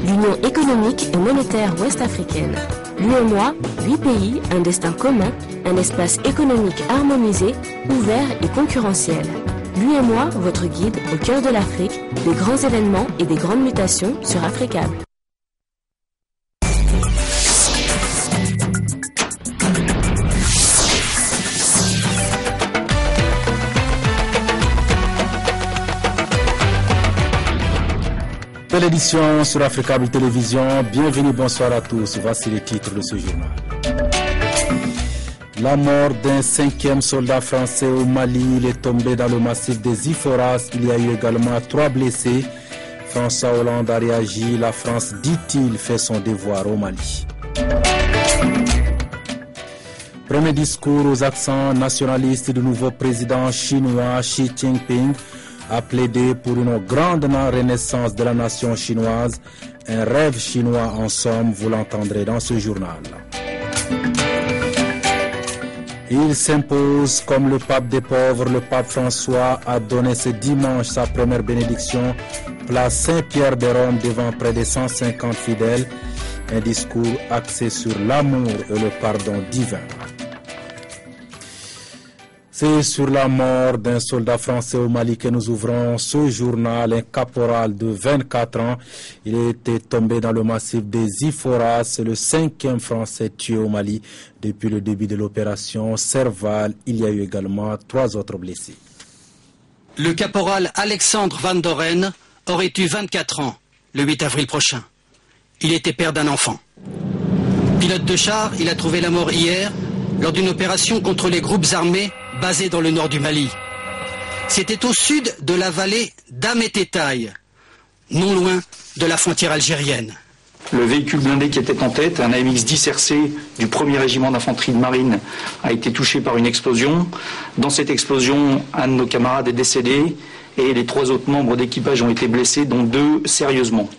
l'Union économique et monétaire ouest-africaine. L'UEMOA, 8 pays, un destin commun, un espace économique harmonisé, ouvert et concurrentiel. L'UEMOA, votre guide au cœur de l'Afrique, des grands événements et des grandes mutations sur Africable. Belle édition sur Africable Télévision. Bienvenue, bonsoir à tous. Voici les titres de ce journal. La mort d'un 5e soldat français au Mali. Il est tombé dans le massif des Iforas. Il y a eu également 3 blessés. François Hollande a réagi. La France, dit-il, fait son devoir au Mali. Premier discours aux accents nationalistes du nouveau président chinois Xi Jinping a plaidé pour une grande renaissance de la nation chinoise, un rêve chinois en somme, vous l'entendrez dans ce journal. Il s'impose comme le pape des pauvres. Le pape François a donné ce dimanche sa première bénédiction, place Saint-Pierre de Rome devant près de 150 fidèles. Un discours axé sur l'amour et le pardon divin. C'est sur la mort d'un soldat français au Mali que nous ouvrons ce journal. Un caporal de 24 ans, il était tombé dans le massif des Iforas. C'est le 5e français tué au Mali depuis le début de l'opération Serval. Il y a eu également 3 autres blessés. Le caporal Alexandre Van Doren aurait eu 24 ans le 8 avril prochain. Il était père d'un enfant. Pilote de char, il a trouvé la mort hier lors d'une opération contre les groupes armés basés dans le nord du Mali. C'était au sud de la vallée d'Amététaï, non loin de la frontière algérienne. Le véhicule blindé qui était en tête, un AMX-10 RC du 1er régiment d'infanterie de marine, a été touché par une explosion. Dans cette explosion, un de nos camarades est décédé et les 3 autres membres d'équipage ont été blessés, dont 2 sérieusement.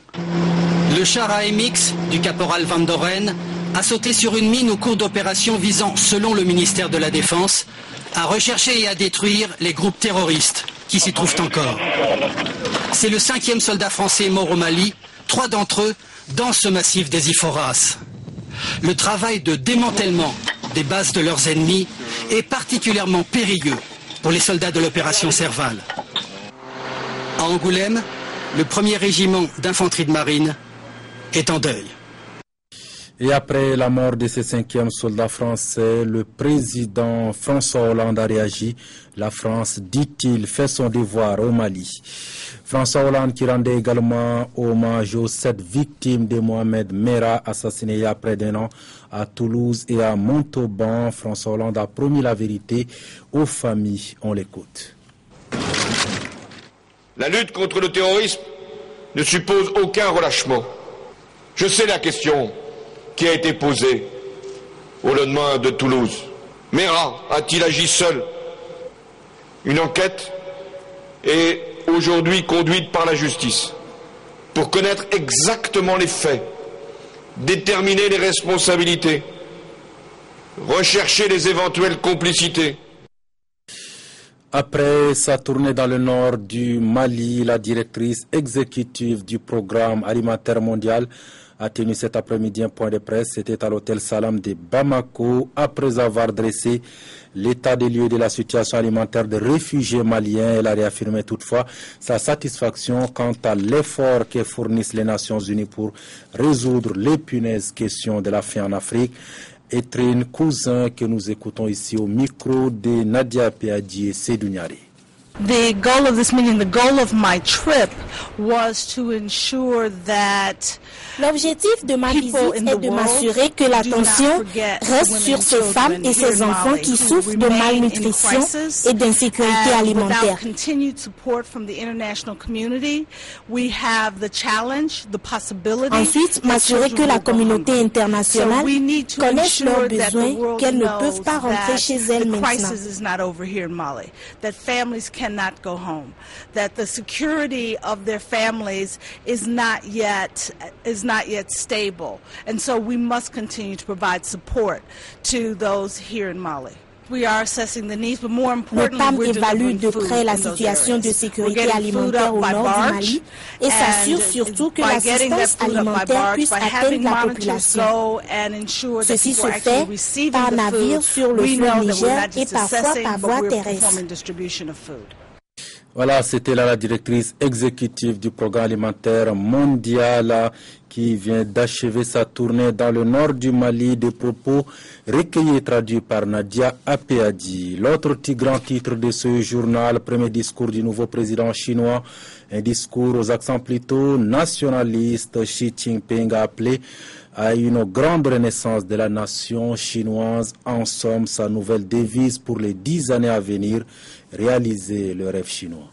Le char AMX du caporal Van Doren a sauté sur une mine au cours d'opérations visant, selon le ministère de la Défense, à rechercher et à détruire les groupes terroristes qui s'y trouvent encore. C'est le 5e soldat français mort au Mali, 3 d'entre eux dans ce massif des Iforas. Le travail de démantèlement des bases de leurs ennemis est particulièrement périlleux pour les soldats de l'opération Serval. À Angoulême, le 1er régiment d'infanterie de marine est en deuil. Et après la mort de ce 5e soldat français, le président François Hollande a réagi. La France, dit-il, fait son devoir au Mali. François Hollande qui rendait également hommage aux 7 victimes de Mohamed Merah, assassiné il y a près d'1 an à Toulouse et à Montauban. François Hollande a promis la vérité aux familles. On l'écoute. La lutte contre le terrorisme ne suppose aucun relâchement. Je sais la question qui a été posée au lendemain de Toulouse. Merah a-t-il agi seul? Une enquête est aujourd'hui conduite par la justice pour connaître exactement les faits, déterminer les responsabilités, rechercher les éventuelles complicités. Après sa tournée dans le nord du Mali, la directrice exécutive du programme alimentaire mondial a tenu cet après-midi un point de presse. C'était à l'hôtel Salam de Bamako, après avoir dressé l'état des lieux de la situation alimentaire des réfugiés maliens. Elle a réaffirmé toutefois sa satisfaction quant à l'effort que fournissent les Nations Unies pour résoudre l'épineuse question de la faim en Afrique. Etrine Cousin, que nous écoutons ici au micro de Nadia Piadji et Seydou Niari. The goal of this meeting, the goal of my trip, was to ensure that l'objectif de ma visite est de m'assurer que l'attention reste sur ces femmes et ces enfants qui souffrent de malnutrition et d'insécurité alimentaire. Ensuite, m'assurer que la communauté internationale connaisse leurs besoins, qu'elles ne peuvent pas rentrer chez elles maintenant. Cannot go home, that the security of their families is not yet stable, and so we must continue to provide support to those here in Mali. Le PAM évalue de près la situation de sécurité alimentaire au nord du Mali et s'assure surtout que l'assistance alimentaire puisse atteindre la population. Ceci se fait par navire sur le fleuve Niger et parfois par voie terrestre. Voilà, c'était là la directrice exécutive du programme alimentaire mondial qui vient d'achever sa tournée dans le nord du Mali. Des propos recueillis et traduits par Nadia Apeadi. L'autre grand titre de ce journal, premier discours du nouveau président chinois, un discours aux accents plutôt nationalistes. Xi Jinping a appelé à une grande renaissance de la nation chinoise. En somme, sa nouvelle devise pour les 10 années à venir, réaliser le rêve chinois.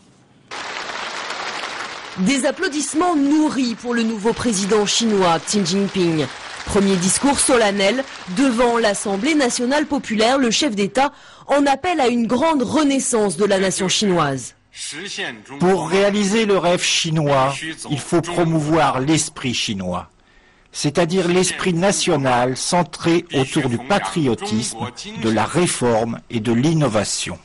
Des applaudissements nourris pour le nouveau président chinois Xi Jinping. Premier discours solennel devant l'Assemblée nationale populaire, le chef d'État en appelle à une grande renaissance de la nation chinoise. Pour réaliser le rêve chinois, il faut promouvoir l'esprit chinois, c'est-à-dire l'esprit national centré autour du patriotisme, de la réforme et de l'innovation.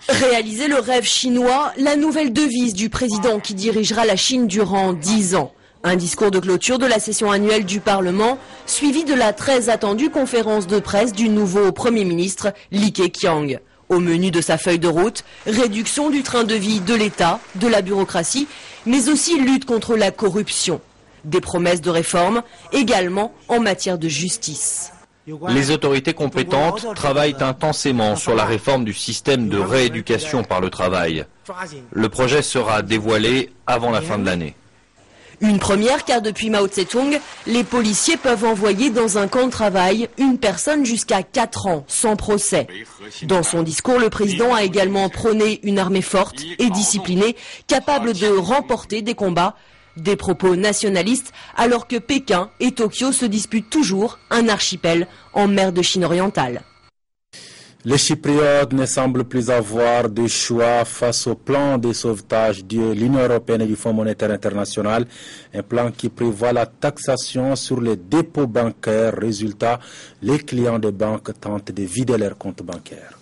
Réaliser le rêve chinois, la nouvelle devise du président qui dirigera la Chine durant 10 ans. Un discours de clôture de la session annuelle du Parlement, suivi de la très attendue conférence de presse du nouveau Premier ministre Li Keqiang. Au menu de sa feuille de route, réduction du train de vie de l'État, de la bureaucratie, mais aussi lutte contre la corruption. Des promesses de réforme, également en matière de justice. Les autorités compétentes travaillent intensément sur la réforme du système de rééducation par le travail. Le projet sera dévoilé avant la fin de l'année. Une première car depuis Mao Tse-tung, les policiers peuvent envoyer dans un camp de travail une personne jusqu'à 4 ans sans procès. Dans son discours, le président a également prôné une armée forte et disciplinée, capable de remporter des combats. Des propos nationalistes alors que Pékin et Tokyo se disputent toujours un archipel en mer de Chine orientale. Les Chypriotes ne semblent plus avoir de choix face au plan de sauvetage de l'Union européenne et du Fonds monétaire international, un plan qui prévoit la taxation sur les dépôts bancaires. Résultat, les clients des banques tentent de vider leurs comptes bancaires.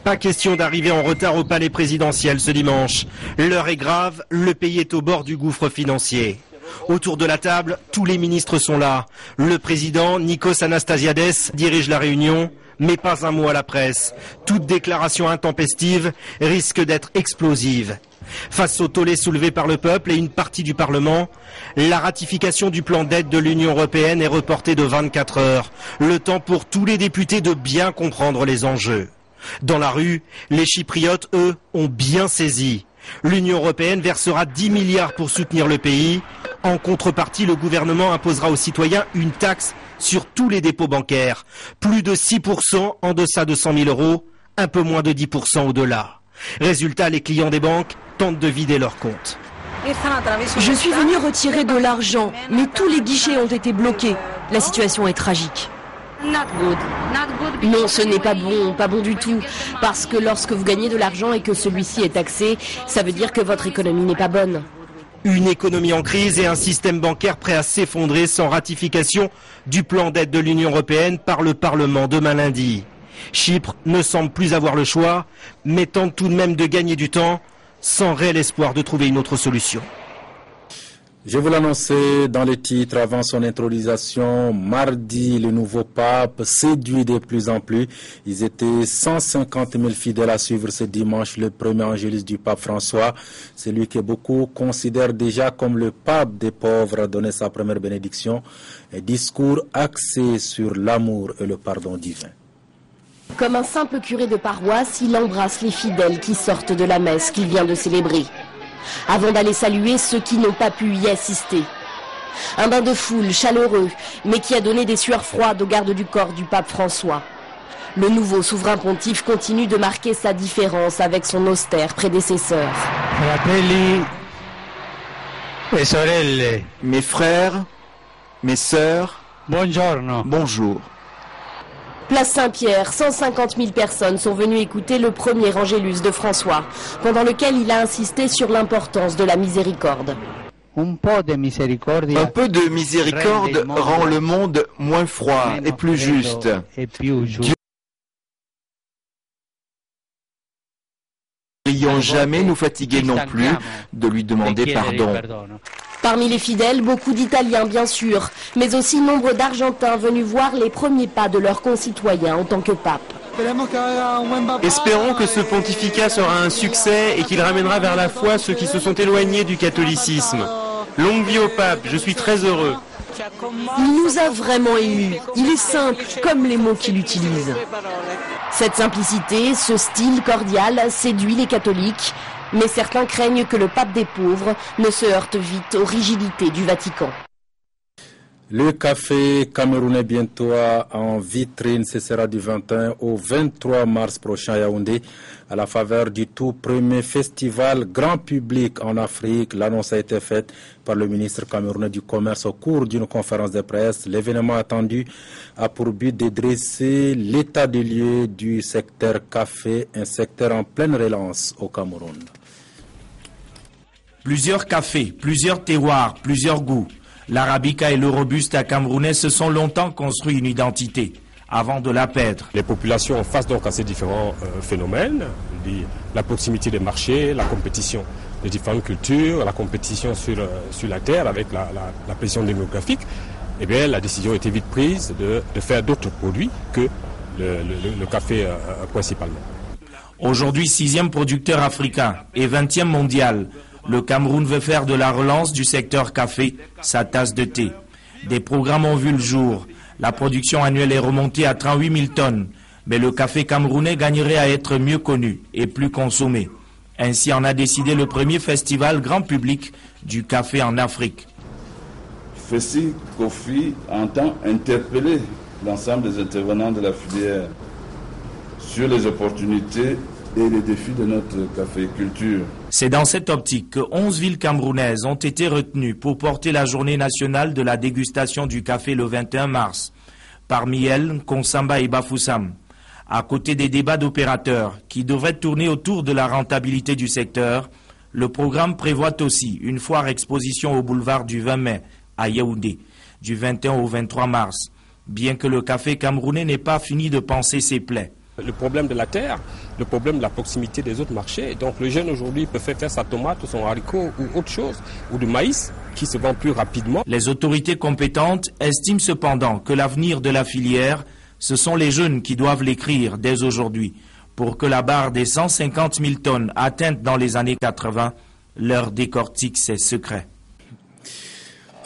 Pas question d'arriver en retard au palais présidentiel ce dimanche. L'heure est grave, le pays est au bord du gouffre financier. Autour de la table, tous les ministres sont là. Le président, Nikos Anastasiades, dirige la réunion, mais pas un mot à la presse. Toute déclaration intempestive risque d'être explosive. Face au tollé soulevé par le peuple et une partie du Parlement, la ratification du plan d'aide de l'Union européenne est reportée de 24 heures. Le temps pour tous les députés de bien comprendre les enjeux. Dans la rue, les Chypriotes, eux, ont bien saisi. L'Union européenne versera 10 milliards pour soutenir le pays. En contrepartie, le gouvernement imposera aux citoyens une taxe sur tous les dépôts bancaires. Plus de 6% en deçà de 100 000 euros, un peu moins de 10% au-delà. Résultat, les clients des banques tentent de vider leurs comptes. Je suis venu retirer de l'argent, mais tous les guichets ont été bloqués. La situation est tragique. Non, ce n'est pas bon du tout. Parce que lorsque vous gagnez de l'argent et que celui-ci est taxé, ça veut dire que votre économie n'est pas bonne. Une économie en crise et un système bancaire prêt à s'effondrer sans ratification du plan d'aide de l'Union européenne par le Parlement demain lundi. Chypre ne semble plus avoir le choix, mais tente tout de même de gagner du temps, sans réel espoir de trouver une autre solution. Je vous l'annonçais dans les titres avant son intronisation. Mardi, le nouveau pape séduit de plus en plus. Ils étaient 150 000 fidèles à suivre ce dimanche le premier angélus du pape François. Celui que beaucoup considèrent déjà comme le pape des pauvres a donné sa première bénédiction. Un discours axé sur l'amour et le pardon divin. Comme un simple curé de paroisse, il embrasse les fidèles qui sortent de la messe qu'il vient de célébrer, avant d'aller saluer ceux qui n'ont pas pu y assister. Un bain de foule chaleureux, mais qui a donné des sueurs froides aux gardes du corps du pape François. Le nouveau souverain pontife continue de marquer sa différence avec son austère prédécesseur. Mes frères, mes sœurs, bonjour. Place Saint-Pierre, 150 000 personnes sont venues écouter le premier angélus de François, pendant lequel il a insisté sur l'importance de la miséricorde. Un peu de miséricorde rend le monde moins froid et plus juste. sans jamais nous fatiguer non plus de lui demander pardon. Parmi les fidèles, beaucoup d'Italiens bien sûr, mais aussi nombre d'Argentins venus voir les premiers pas de leurs concitoyens en tant que pape. Espérons que ce pontificat sera un succès et qu'il ramènera vers la foi ceux qui se sont éloignés du catholicisme. Longue vie au pape, je suis très heureux. Il nous a vraiment émus. Il est simple, comme les mots qu'il utilise. Cette simplicité, ce style cordial séduit les catholiques, mais certains craignent que le pape des pauvres ne se heurte vite aux rigidités du Vatican. Le café camerounais bientôt en vitrine, ce sera du 21 au 23 mars prochain à Yaoundé, à la faveur du tout premier festival grand public en Afrique. L'annonce a été faite par le ministre camerounais du Commerce au cours d'une conférence de presse. L'événement attendu a pour but de dresser l'état des lieux du secteur café, un secteur en pleine relance au Cameroun. Plusieurs cafés, plusieurs terroirs, plusieurs goûts. L'arabica et le robusta camerounais se sont longtemps construit une identité, avant de la perdre. Les populations face donc à ces différents phénomènes, la proximité des marchés, la compétition des différentes cultures, la compétition sur la terre avec la pression démographique, eh bien la décision a été vite prise de faire d'autres produits que le café principalement. Aujourd'hui 6e producteur africain et 20e mondial, le Cameroun veut faire de la relance du secteur café sa tasse de thé. Des programmes ont vu le jour. La production annuelle est remontée à 38 000 tonnes. Mais le café camerounais gagnerait à être mieux connu et plus consommé. Ainsi en a décidé le premier festival grand public du café en Afrique. Festi Coffee entend interpeller l'ensemble des intervenants de la filière sur les opportunités et les défis de notre caféiculture. C'est dans cette optique que 11 villes camerounaises ont été retenues pour porter la journée nationale de la dégustation du café le 21 mars. Parmi elles, Konsamba et Bafoussam. À côté des débats d'opérateurs qui devraient tourner autour de la rentabilité du secteur, le programme prévoit aussi une foire exposition au boulevard du 20 mai à Yaoundé, du 21 au 23 mars, bien que le café camerounais n'ait pas fini de panser ses plaies. Le problème de la terre, le problème de la proximité des autres marchés. Donc le jeune aujourd'hui peut faire sa tomate, son haricot ou autre chose, ou du maïs qui se vend plus rapidement. Les autorités compétentes estiment cependant que l'avenir de la filière, ce sont les jeunes qui doivent l'écrire dès aujourd'hui pour que la barre des 150 000 tonnes atteinte dans les années 80 leur décortique ses secrets.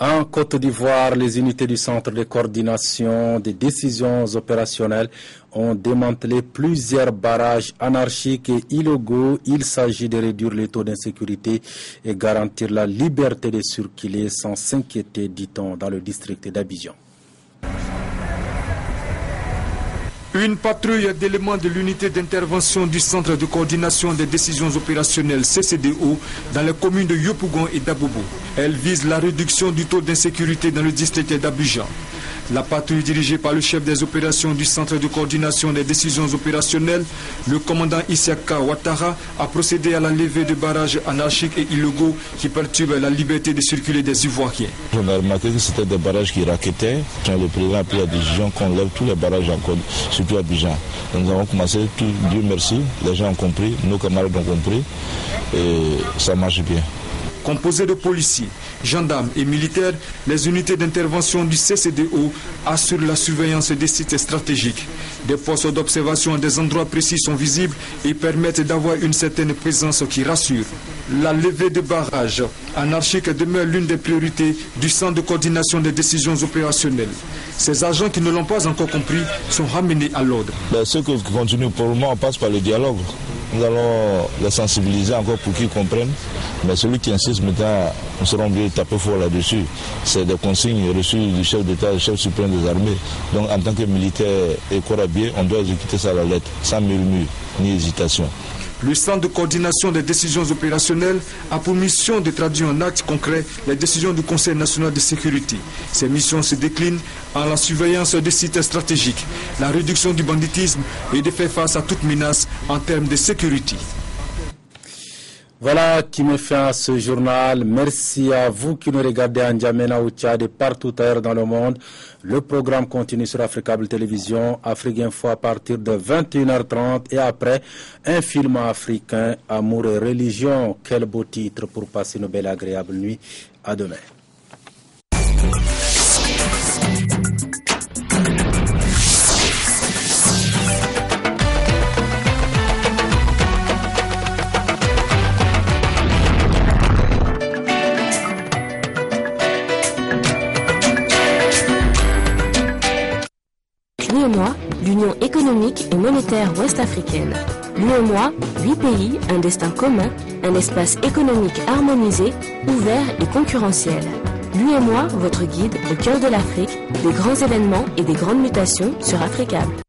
En Côte d'Ivoire, les unités du Centre de coordination des décisions opérationnelles ont démantelé plusieurs barrages anarchiques et illégaux. Il s'agit de réduire les taux d'insécurité et garantir la liberté de circuler sans s'inquiéter, dit-on, dans le district d'Abidjan. Une patrouille d'éléments de l'unité d'intervention du Centre de coordination des décisions opérationnelles CCDO dans les communes de Yopougon et d'Abobo. Elle vise la réduction du taux d'insécurité dans le district d'Abidjan. La patrouille dirigée par le chef des opérations du Centre de coordination des décisions opérationnelles, le commandant Isiaka Ouattara, a procédé à la levée de barrages anarchiques et illégaux qui perturbent la liberté de circuler des Ivoiriens. On a remarqué que c'était des barrages qui raquettaient. Le président a pris la décision qu'on lève tous les barrages en Côte, surtout à Abidjan. Nous avons commencé, Dieu merci, les gens ont compris, nos camarades ont compris et ça marche bien. Composé de policiers, gendarmes et militaires, les unités d'intervention du CCDO assurent la surveillance des sites stratégiques. Des postes d'observation à des endroits précis sont visibles et permettent d'avoir une certaine présence qui rassure. La levée de barrages anarchiques demeure l'une des priorités du Centre de coordination des décisions opérationnelles. Ces agents qui ne l'ont pas encore compris sont ramenés à l'ordre. Ceux qui continuent pour le moment, on passe par le dialogue. Nous allons les sensibiliser encore pour qu'ils comprennent. Mais celui qui insiste maintenant, nous serons obligés de taper fort là-dessus. C'est des consignes reçues du chef d'État, du chef suprême des armées. Donc en tant que militaire et corabier, on doit exécuter ça à la lettre, sans murmure ni hésitation. Le Centre de coordination des décisions opérationnelles a pour mission de traduire en actes concrets les décisions du Conseil national de sécurité. Ces missions se déclinent en la surveillance des sites stratégiques, la réduction du banditisme et de faire face à toute menace en termes de sécurité. Voilà qui me fait à ce journal. Merci à vous qui nous regardez en N'Djamena, au Tchad et partout ailleurs dans le monde. Le programme continue sur Africable Télévision, Afrique Info à partir de 21h30 et après un film africain, Amour et religion. Quel beau titre pour passer une belle agréable nuit. À demain. L'UEMOA, l'Union économique et monétaire ouest-africaine. L'UEMOA, 8 pays, un destin commun, un espace économique harmonisé, ouvert et concurrentiel. L'UEMOA, votre guide au cœur de l'Afrique, des grands événements et des grandes mutations sur Africable.